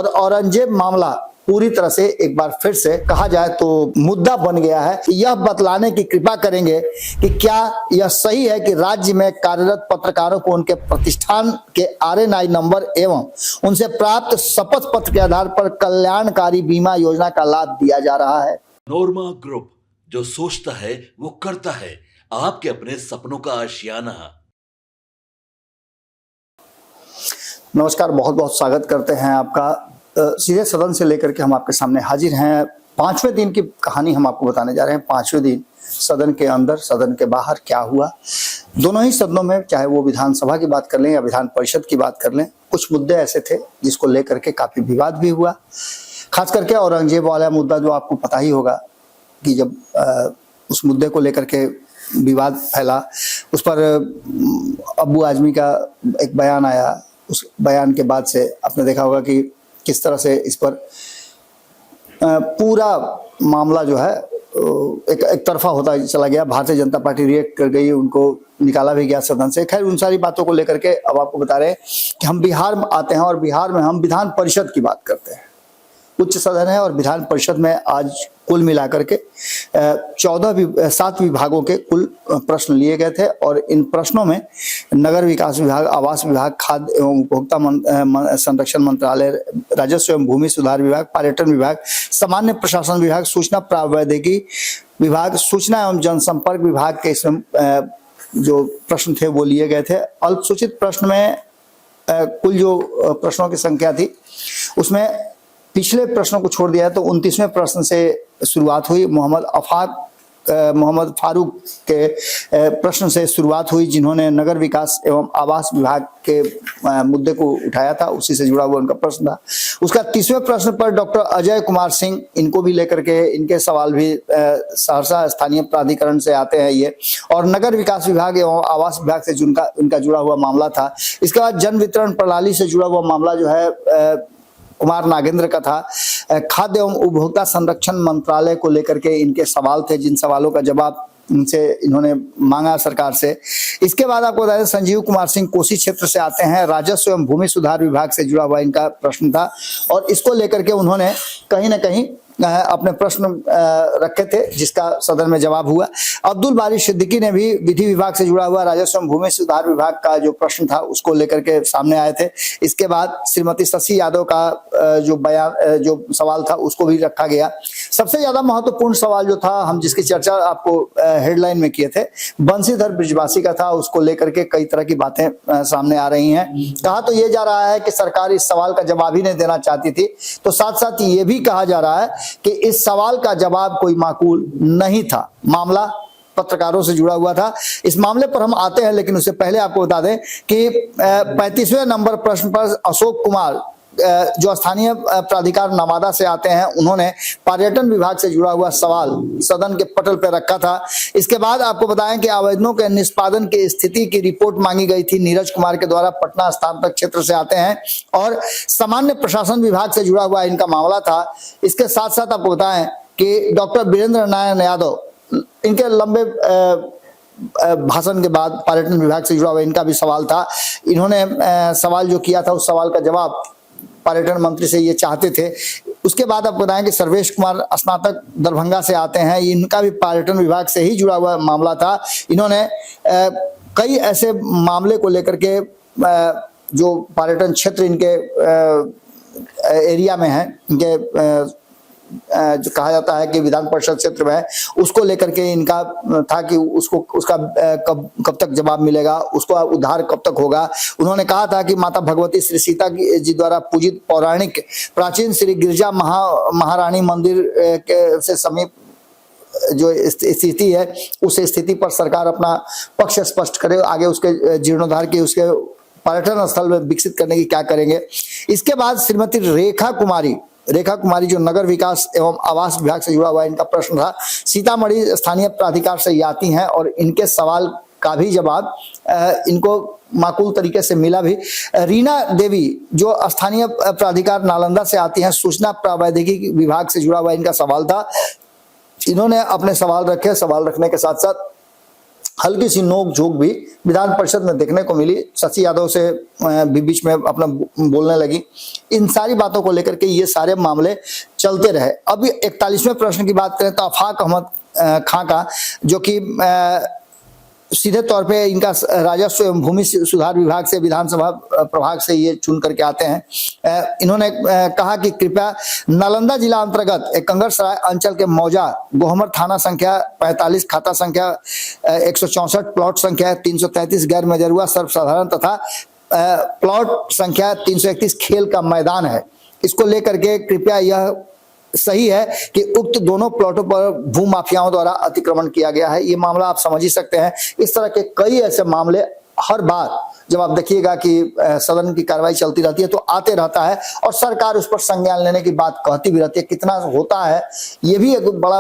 और औरंगजेब मामला पूरी तरह से एक बार फिर से कहा जाए तो मुद्दा बन गया है। यह बतलाने की कृपा करेंगे कि क्या यह सही है कि राज्य में कार्यरत पत्रकारों को उनके प्रतिष्ठान के RNI नंबर एवं उनसे प्राप्त शपथ पत्र के आधार पर कल्याणकारी बीमा योजना का लाभ दिया जा रहा है। नोरमा ग्रुप, जो सोचता है वो करता है, आपके अपने सपनों का आशियाना। नमस्कार, बहुत बहुत स्वागत करते हैं आपका। सीधे सदन से लेकर के हम आपके सामने हाजिर हैं। 5वें दिन की कहानी हम आपको बताने जा रहे हैं। 5वें दिन सदन के अंदर, सदन के बाहर क्या हुआ। दोनों ही सदनों में, चाहे वो विधानसभा की बात कर लें या विधान परिषद की बात कर लें, कुछ मुद्दे ऐसे थे जिसको लेकर के काफी विवाद भी हुआ। खास करके औरंगजेब वाला मुद्दा, जो आपको पता ही होगा कि जब उस मुद्दे को लेकर के विवाद फैला, उस पर अब्बू आजमी का एक बयान आया। उस बयान के बाद से आपने देखा होगा कि किस तरह से इस पर पूरा मामला जो है एक तरफा होता चला गया। भारतीय जनता पार्टी रिएक्ट कर गई, उनको निकाला भी गया सदन से। खैर, उन सारी बातों को लेकर के अब आपको बता रहे हैं कि हम बिहार में आते हैं और बिहार में हम विधान परिषद की बात करते हैं। उच्च सदन है और विधान परिषद में आज कुल मिलाकर के 7 विभागों के कुल प्रश्न लिए गए थे और इन प्रश्नों में नगर विकास विभाग, आवास विभाग, खाद्य एवं उपभोक्ता संरक्षण मंत्रालय, राजस्व एवं भूमि सुधार विभाग, पर्यटन विभाग, सामान्य प्रशासन विभाग, सूचना प्रावैधिकी विभाग, सूचना एवं जनसंपर्क विभाग के इसमें जो प्रश्न थे वो लिए गए थे। अल्पसूचित प्रश्न में कुल जो प्रश्नों की संख्या थी उसमें पिछले प्रश्नों को छोड़ दिया है तो 29वें प्रश्न से शुरुआत हुई। मोहम्मद फारूक के प्रश्न से शुरुआत हुई, जिन्होंने नगर विकास एवं आवास विभाग के मुद्दे को उठाया था, उसी से जुड़ा हुआ उनका प्रश्न था। उसका 30वें प्रश्न पर डॉक्टर अजय कुमार सिंह, इनको भी लेकर के इनके सवाल भी सहरसा स्थानीय प्राधिकरण से आते हैं ये, और नगर विकास विभाग एवं आवास विभाग से उनका जुड़ा हुआ मामला था। इसके बाद जन वितरण प्रणाली से जुड़ा हुआ मामला जो है कुमार नागेंद्र का था। खाद्य एवं उपभोक्ता संरक्षण मंत्रालय को लेकर के इनके सवाल थे, जिन सवालों का जवाब इनसे इन्होंने मांगा सरकार से। इसके बाद आपको बता दें, संजीव कुमार सिंह कोसी क्षेत्र से आते हैं, राजस्व एवं भूमि सुधार विभाग से जुड़ा हुआ इनका प्रश्न था और इसको लेकर के उन्होंने कहीं ना कहीं अपने प्रश्न रखे थे, जिसका सदन में जवाब हुआ। अब्दुल बारी सिद्दीकी ने भी विधि विभाग से जुड़ा हुआ राजस्व एवं भूमि सुधार विभाग का जो प्रश्न था उसको लेकर के सामने आए थे। इसके बाद श्रीमती शशि यादव का जो सवाल था उसको भी रखा गया। सबसे ज्यादा महत्वपूर्ण सवाल जो था, हम जिसकी चर्चा आपको हेडलाइन में किए थे, बंशीधर ब्रिजवासी का था। उसको लेकर के कई तरह की बातें सामने आ रही हैं। कहा तो ये जा रहा है कि सरकार इस सवाल का जवाब ही नहीं देना चाहती थी, तो साथ साथ ये भी कहा जा रहा है कि इस सवाल का जवाब कोई माकूल नहीं था। मामला पत्रकारों से जुड़ा हुआ था। इस मामले पर हम आते हैं, लेकिन उससे पहले आपको बता दें कि 35वें नंबर प्रश्न पर अशोक कुमार, जो स्थानीय प्राधिकार नवादा से आते हैं, उन्होंने पर्यटन विभाग से जुड़ा हुआ सवाल सदन के पटल पर रखा था। इसके बाद आपको बताएं कि आवेदनों के निष्पादन की स्थिति की रिपोर्ट मांगी गई थी नीरज कुमार के द्वारा। पटना स्थानांतरित क्षेत्र से आते हैं और सामान्य प्रशासन विभाग से जुड़ा हुआ इनका मामला था। इसके साथ साथ आपको बताएं कि डॉक्टर वीरेंद्र नारायण यादव, इनके लंबे भाषण के बाद पर्यटन विभाग से जुड़ा हुआ इनका भी सवाल था। इन्होंने सवाल जो किया था उस सवाल का जवाब पर्यटन मंत्री से ये चाहते थे। उसके बाद आप बताएं कि सर्वेश कुमार स्नातक दरभंगा से आते हैं, इनका भी पर्यटन विभाग से ही जुड़ा हुआ मामला था। इन्होंने कई ऐसे मामले को लेकर के जो पर्यटन क्षेत्र इनके एरिया में है, इनके जो कहा जाता है कि विधान परिषद क्षेत्र में है, उसको लेकर के इनका था कि उसका कब तक जवाब मिलेगा, उसको उद्धार कब तक होगा। उन्होंने कहा था कि माता भगवती श्री सीता जी द्वारा पूजित पौराणिक प्राचीन श्री गिरजा महारानी मंदिर के से समीप जो स्थिति है, उस स्थिति पर सरकार अपना पक्ष स्पष्ट करे, आगे उसके जीर्णोद्धार की, उसके पर्यटन स्थल में विकसित करने की क्या करेंगे। इसके बाद श्रीमती रेखा कुमारी जो नगर विकास एवं आवास विभाग से जुड़ा हुआ इनका प्रश्न था। सीतामढ़ी स्थानीय प्राधिकार से ये आती हैं और इनके सवाल का भी जवाब इनको माकूल तरीके से मिला भी। रीना देवी जो स्थानीय प्राधिकार नालंदा से आती हैं, सूचना प्रावैधिकी विभाग से जुड़ा हुआ इनका सवाल था। इन्होंने अपने सवाल रखे, सवाल रखने के साथ साथ हल्की सी नोक झोंक भी विधान परिषद में देखने को मिली। शशि यादव से भी बीच में अपना बोलने लगी। इन सारी बातों को लेकर के ये सारे मामले चलते रहे। अभी 41वें प्रश्न की बात करें तो आफाक अहमद खां का, जो कि सीधे तौर पे इनका राजस्व एवं भूमि सुधार विभाग से, विधानसभा प्रभाग से ये चुन करके आते हैं। इन्होंने कहा कि कृपया नालंदा जिला अंतर्गत कंगरसराय अंचल के मौजा गोहमर थाना संख्या 45 खाता संख्या 164 प्लॉट संख्या 333 गैर मजरूआ सर्वसाधारण तथा प्लॉट संख्या 331 खेल का मैदान है, इसको लेकर के कृपया यह सही है कि उक्त दोनों प्लॉटों पर भूमाफियाओं द्वारा अतिक्रमण किया गया है। ये मामला आप समझ ही सकते हैं। इस तरह के कई ऐसे मामले हर बार जब आप देखिएगा कि सदन की कार्रवाई चलती रहती है तो आते रहता है और सरकार उस पर संज्ञान लेने की बात कहती भी रहती है। कितना होता है ये भी एक बड़ा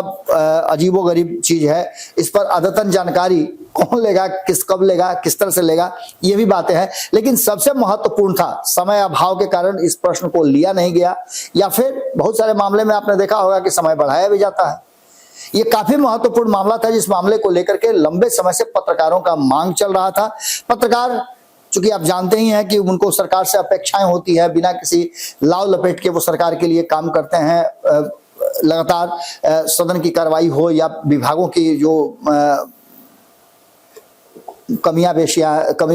अजीबोगरीब चीज है। इस पर अद्यतन जानकारी कौन लेगा, किस कब लेगा, किस तरह से लेगा, ये भी बातें हैं। लेकिन सबसे महत्वपूर्ण था, समय अभाव के कारण इस प्रश्न को लिया नहीं गया, या फिर बहुत सारे मामले में आपने देखा होगा कि समय बढ़ाया भी जाता है। ये काफी महत्वपूर्ण मामला था जिस मामले को लेकर के लंबे समय से पत्रकारों का मांग चल रहा था। पत्रकार, चूंकि आप जानते ही हैं कि उनको सरकार से अपेक्षाएं होती है, बिना किसी लाव लपेट के वो सरकार के लिए काम करते हैं। लगातार सदन की कार्रवाई हो या विभागों की जो कमी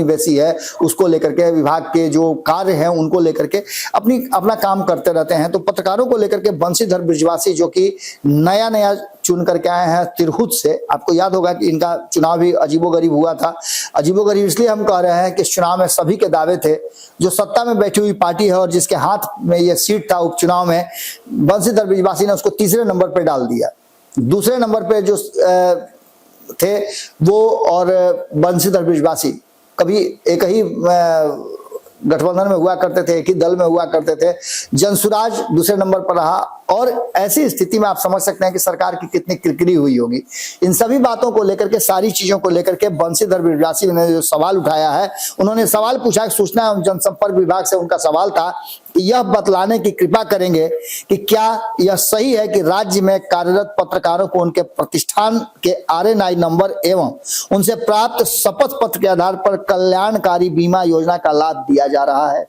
बेसी है उसको लेकर के, विभाग के जो कार्य हैं उनको लेकर के अपना काम करते रहते हैं। तो पत्रकारों को लेकर के बंशीधर बृजवासी, जो कि नया चुन करके आए हैं तिरहुत से, आपको याद होगा कि इनका चुनाव भी अजीबोगरीब हुआ था। अजीबोगरीब इसलिए हम कह रहे हैं कि इस चुनाव में सभी के दावे थे। जो सत्ता में बैठी हुई पार्टी है और जिसके हाथ में ये सीट था उपचुनाव में, बंशीधर बृजवासी ने उसको तीसरे नंबर पर डाल दिया। दूसरे नंबर पर जो थे वो और बंशीधर बृजवासी कभी एक ही गठबंधन में हुआ करते थे, एक ही दल में हुआ करते थे। जनसुराज दूसरे नंबर पर रहा और ऐसी स्थिति में आप समझ सकते हैं कि सरकार की कितनी किरकिरी हुई होगी। इन सभी बातों को लेकर के, सारी चीजों को लेकर के बंशीधर बृजवासी ने जो सवाल उठाया है, उन्होंने सवाल पूछा, सूचना एवं जनसंपर्क विभाग से उनका सवाल था कि यह बतलाने की कृपा करेंगे कि क्या यह सही है कि राज्य में कार्यरत पत्रकारों को उनके प्रतिष्ठान के RNI नंबर एवं उनसे प्राप्त शपथ पत्र के आधार पर कल्याणकारी बीमा योजना का लाभ दिया जा रहा है।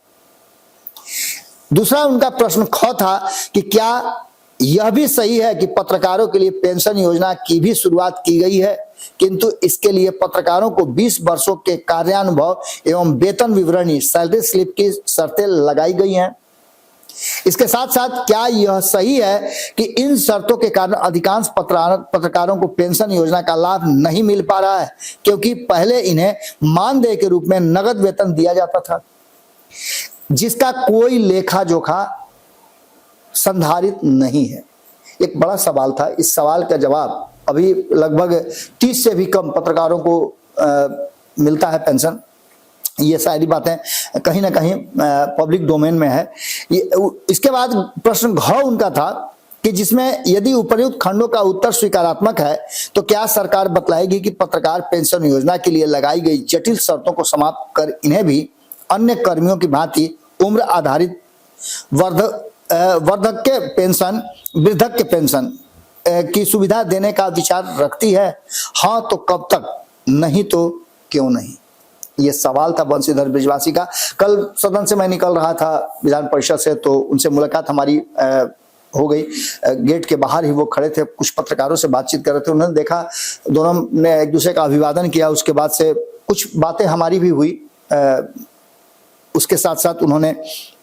दूसरा उनका प्रश्न ख था कि क्या यह भी सही है कि पत्रकारों के लिए पेंशन योजना की भी शुरुआत की गई है, किंतु इसके लिए पत्रकारों को 20 वर्षों के कार्यानुभव एवं वेतन विवरणी सैलरी स्लिप की शर्तें लगाई गई हैं। इसके साथ साथ क्या यह सही है कि इन शर्तों के कारण अधिकांश पत्रकारों को पेंशन योजना का लाभ नहीं मिल पा रहा है, क्योंकि पहले इन्हें मानदेय के रूप में नगद वेतन दिया जाता था, जिसका कोई लेखा जोखा संधारित नहीं है। एक बड़ा सवाल था। इस सवाल का जवाब अभी लगभग 30 से भी कम पत्रकारों को मिलता है पेंशन। ये सारी बातें कहीं ना कहीं पब्लिक डोमेन में है। इसके बाद प्रश्न घ उनका था कि जिसमें यदि उपर्युक्त खंडों का उत्तर स्वीकारात्मक है तो क्या सरकार बतलाएगी कि पत्रकार पेंशन योजना के लिए लगाई गई जटिल शर्तों को समाप्त कर इन्हें भी अन्य कर्मियों की भांति उम्र आधारित वृद्धक्य पेंशन की सुविधा देने का विचार रखती है? हाँ तो कब तक, नहीं तो क्यों नहीं? ये सवाल था बंशीधर बृजवासी का। कल सदन से मैं निकल रहा था विधान परिषद से, तो उनसे मुलाकात हमारी हो गई। गेट के बाहर ही वो खड़े थे, कुछ पत्रकारों से बातचीत कर रहे थे। उन्होंने देखा, दोनों ने एक दूसरे का अभिवादन किया। उसके बाद से कुछ बातें हमारी भी हुई। उसके साथ साथ उन्होंने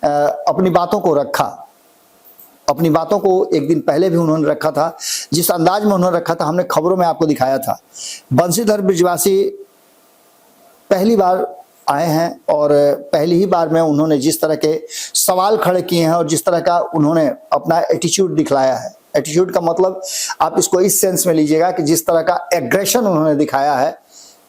अपनी बातों को रखा। अपनी बातों को एक दिन पहले भी उन्होंने रखा था। जिस अंदाज में उन्होंने रखा था, हमने खबरों में आपको दिखाया था। बंशीधर बृजवासी पहली बार आए हैं और पहली ही बार में उन्होंने जिस तरह के सवाल खड़े किए हैं और जिस तरह का उन्होंने अपना एटीट्यूड दिखलाया है, एटीट्यूड का मतलब आप इसको इस सेंस में लीजिएगा कि जिस तरह का एग्रेशन उन्होंने दिखाया है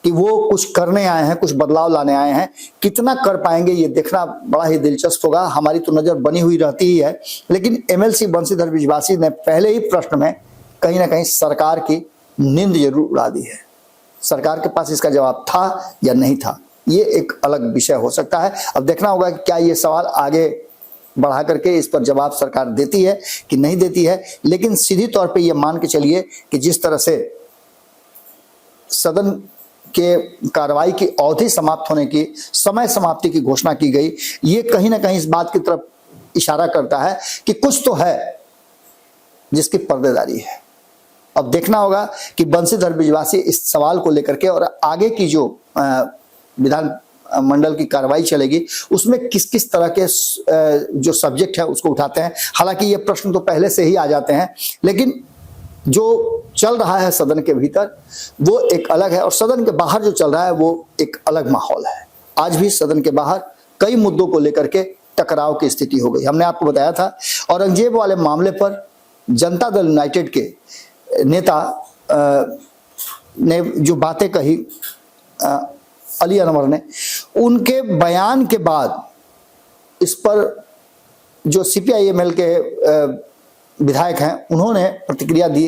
कि वो कुछ करने आए हैं, कुछ बदलाव लाने आए हैं। कितना कर पाएंगे ये देखना बड़ा ही दिलचस्प होगा। हमारी तो नजर बनी हुई रहती ही है, लेकिन MLC बंशीधर बृजवासी ने पहले ही प्रश्न में कहीं ना कहीं सरकार की नींद जरूर उड़ा दी है। सरकार के पास इसका जवाब था या नहीं था, ये एक अलग विषय हो सकता है। अब देखना होगा कि क्या ये सवाल आगे बढ़ा करके इस पर जवाब सरकार देती है कि नहीं देती है। लेकिन सीधी तौर पे ये मान के चलिए कि जिस तरह से सदन के कार्रवाई की अवधि समाप्त होने की, समय समाप्ति की घोषणा की गई, ये कहीं ना कहीं इस बात की तरफ इशारा करता है कि कुछ तो है जिसकी पर्देदारी है। अब देखना होगा कि बंशीधर बिजवासी इस सवाल को लेकर के और आगे की जो विधान मंडल की कार्रवाई चलेगी उसमें किस किस तरह के जो सब्जेक्ट है उसको उठाते हैं। हालांकि ये प्रश्न तो पहले से ही आ जाते हैं, लेकिन जो चल रहा है सदन के भीतर वो एक अलग है और सदन के बाहर जो चल रहा है वो एक अलग माहौल है। आज भी सदन के बाहर कई मुद्दों को लेकर के टकराव की स्थिति हो गई। हमने आपको बताया था औरंगजेब वाले मामले पर जनता दल यूनाइटेड के नेता ने जो बातें कही, अली अनवर ने, उनके बयान के बाद इस पर जो सीपीआईएमएल के विधायक हैं उन्होंने प्रतिक्रिया दी।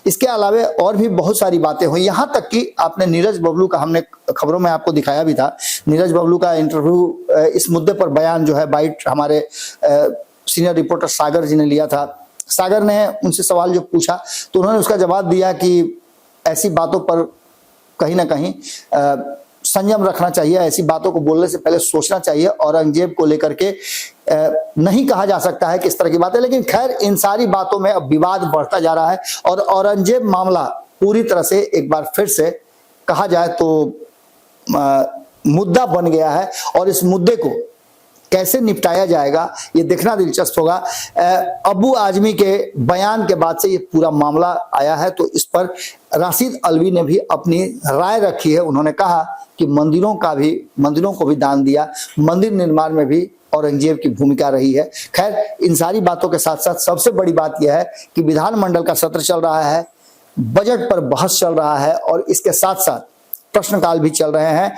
इसके अलावा और भी बहुत सारी बातें हुई, यहाँ तक कि आपने नीरज बबलू का, हमने खबरों में आपको दिखाया भी था, नीरज बबलू का इंटरव्यू इस मुद्दे पर बयान जो है बाइट हमारे सीनियर रिपोर्टर सागर जी ने लिया था। सागर ने उनसे सवाल जो पूछा तो उन्होंने उसका जवाब दिया कि ऐसी बातों पर कहीं ना कहीं संयम रखना चाहिए, ऐसी बातों को बोलने से पहले सोचना चाहिए। औरंगजेब को लेकर के नहीं कहा जा सकता है किस तरह की बातें, लेकिन खैर इन सारी बातों में अब विवाद बढ़ता जा रहा है और औरंगजेब मामला पूरी तरह से एक बार फिर से कहा जाए तो मुद्दा बन गया है और इस मुद्दे को कैसे निपटाया जाएगा ये देखना दिलचस्प होगा। अबू आजमी के बयान के बाद से ये पूरा मामला आया है, तो इस पर राशिद अलवी ने भी अपनी राय रखी है। उन्होंने कहा कि मंदिरों को भी दान दिया, मंदिर निर्माण में भी औरंगजेब की भूमिका रही है। खैर इन सारी बातों के साथ साथ सबसे बड़ी बात यह है कि विधानमंडल का सत्र चल रहा है, बजट पर बहस चल रहा है और इसके साथ साथ प्रश्नकाल भी चल रहे हैं।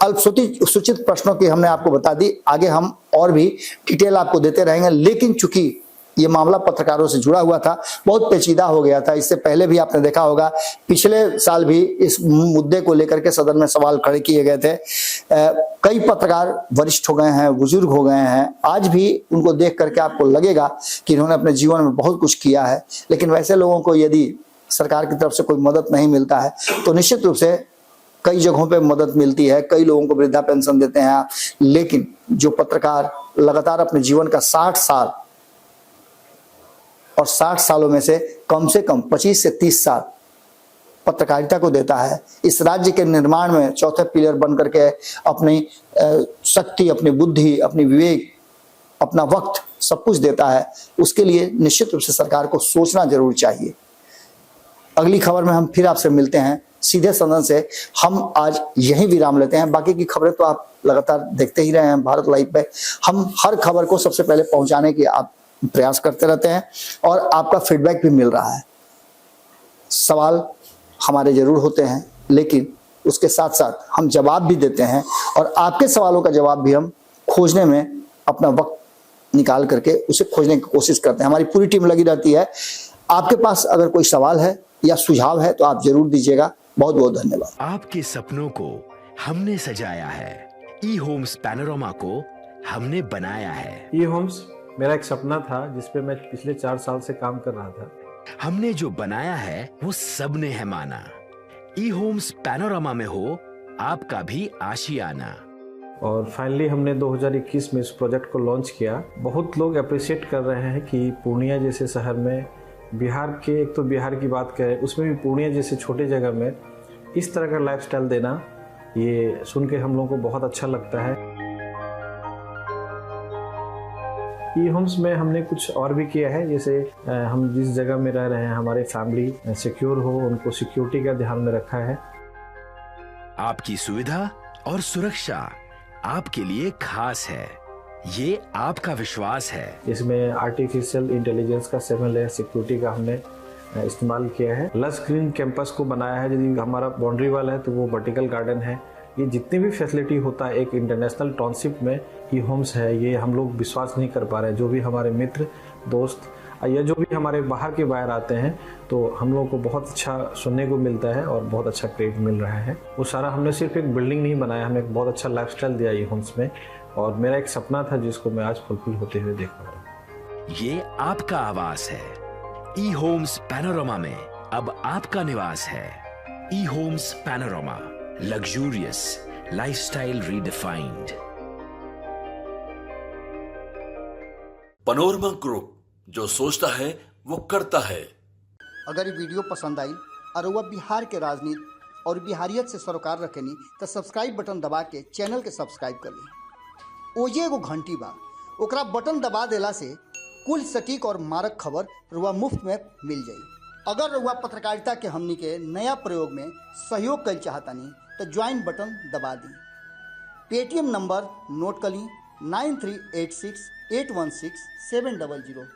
अल्पसूचित प्रश्नों की हमने आपको बता दी, आगे हम और भी डिटेल आपको देते रहेंगे, लेकिन चूंकि ये मामला पत्रकारों से जुड़ा हुआ था, बहुत पेचीदा हो गया था। इससे पहले भी आपने देखा होगा, पिछले साल भी इस मुद्दे को लेकर के सदन में सवाल खड़े किए गए थे। कई पत्रकार वरिष्ठ हो गए हैं, बुजुर्ग हो गए हैं, आज भी उनको देख करके आपको लगेगा कि इन्होंने अपने जीवन में बहुत कुछ किया है, लेकिन वैसे लोगों को यदि सरकार की तरफ से कोई मदद नहीं मिलता है तो निश्चित रूप से कई जगहों पे मदद मिलती है, कई लोगों को वृद्धा पेंशन देते हैं, लेकिन जो पत्रकार लगातार अपने जीवन का 60 साल और 60 सालों में से कम 25 से 30 साल पत्रकारिता को देता है, इस राज्य के निर्माण में चौथे पिलर बन करके अपनी शक्ति, अपनी बुद्धि, अपनी विवेक, अपना वक्त सब कुछ देता है, उसके लिए निश्चित रूप से सरकार को सोचना जरूर चाहिए। अगली खबर में हम फिर आपसे मिलते हैं सीधे सदन से। हम आज यहीं विराम लेते हैं, बाकी की खबरें तो आप लगातार देखते ही रहे हैं भारत लाइव पे। हम हर खबर को सबसे पहले पहुंचाने की आप प्रयास करते रहते हैं और आपका फीडबैक भी मिल रहा है। सवाल हमारे जरूर होते हैं, लेकिन उसके साथ साथ हम जवाब भी देते हैं और आपके सवालों का जवाब भी हम खोजने में अपना वक्त निकाल करके उसे खोजने की कोशिश करते हैं। हमारी पूरी टीम लगी रहती है। आपके पास अगर कोई सवाल है या सुझाव है तो आप जरूर दीजिएगा। बहुत बहुत धन्यवाद। आपके सपनों को हमने सजाया है, ई होम्स पैनोरामा को हमने बनाया है। ई होम्स मेरा एक सपना था जिसपे मैं पिछले 4 साल से काम कर रहा था। हमने जो बनाया है वो सबने है माना। ई होम्स पैनोरामा में हो आपका भी आशियाना। और फाइनली हमने 2021 में इस प्रोजेक्ट को लॉन्च किया। बहुत लोग अप्रिशिएट कर रहे हैं कि पूर्णिया जैसे शहर में, बिहार के, एक तो बिहार की बात करें उसमें भी पूर्णिया जैसे छोटे जगह में इस तरह का लाइफस्टाइल देना, ये सुन के हम लोगों को बहुत अच्छा लगता है। ई होम्स में हमने कुछ और भी किया है, जैसे हम जिस जगह में रह रहे हैं हमारे फैमिली सिक्योर हो, उनको सिक्योरिटी का ध्यान में रखा है। आपकी सुविधा और सुरक्षा आपके लिए खास है, ये आपका विश्वास है। इसमें आर्टिफिशियल इंटेलिजेंस का 7 लेयर सिक्योरिटी का हमने इस्तेमाल किया है। लस ग्रीन कैंपस को बनाया है। यदि हमारा बाउंड्री वाल है तो वो वर्टिकल गार्डन है। ये जितनी भी फैसिलिटी होता है एक इंटरनेशनल टाउनशिप में ई होम्स है, ये हम लोग विश्वास नहीं कर पा रहे हैं। जो भी हमारे मित्र, दोस्त या जो भी हमारे बाहर के बाहर आते हैं तो हम लोगों को बहुत अच्छा सुनने को मिलता है और बहुत अच्छा क्रेडिट मिल रहा है। वो सारा हमने सिर्फ एक बिल्डिंग नहीं बनाया, हमें एक बहुत अच्छा लाइफस्टाइल दिया ई होम्स में, और मेरा एक सपना था जिसको मैं आज फुलफिल होते हुए देख पा रहा हूँ। ये आपका आवास है। ई होम्स पैनोरामा में अब आपका निवास है। E Homes Panorama, luxurious lifestyle redefined. Panorama Group, जो सोचता है वो करता है। अगर ये वीडियो पसंद आई और वह बिहार के राजनीति और बिहारियत से सरोकार रखेनी तो सब्सक्राइब बटन दबा के चैनल के सब्सक्राइब कर ली। ओजे एगो घंटी बा, ओकरा बटन दबा देला से कुल सटीक और मारक खबर रुआ मुफ्त में मिल जाई। अगर रुआ पत्रकारिता के हमनी के नया प्रयोग में सहयोग कर चाहतानी तो ज्वाइन बटन दबा दी। पेटीएम नंबर नोट कर ली 9386816700।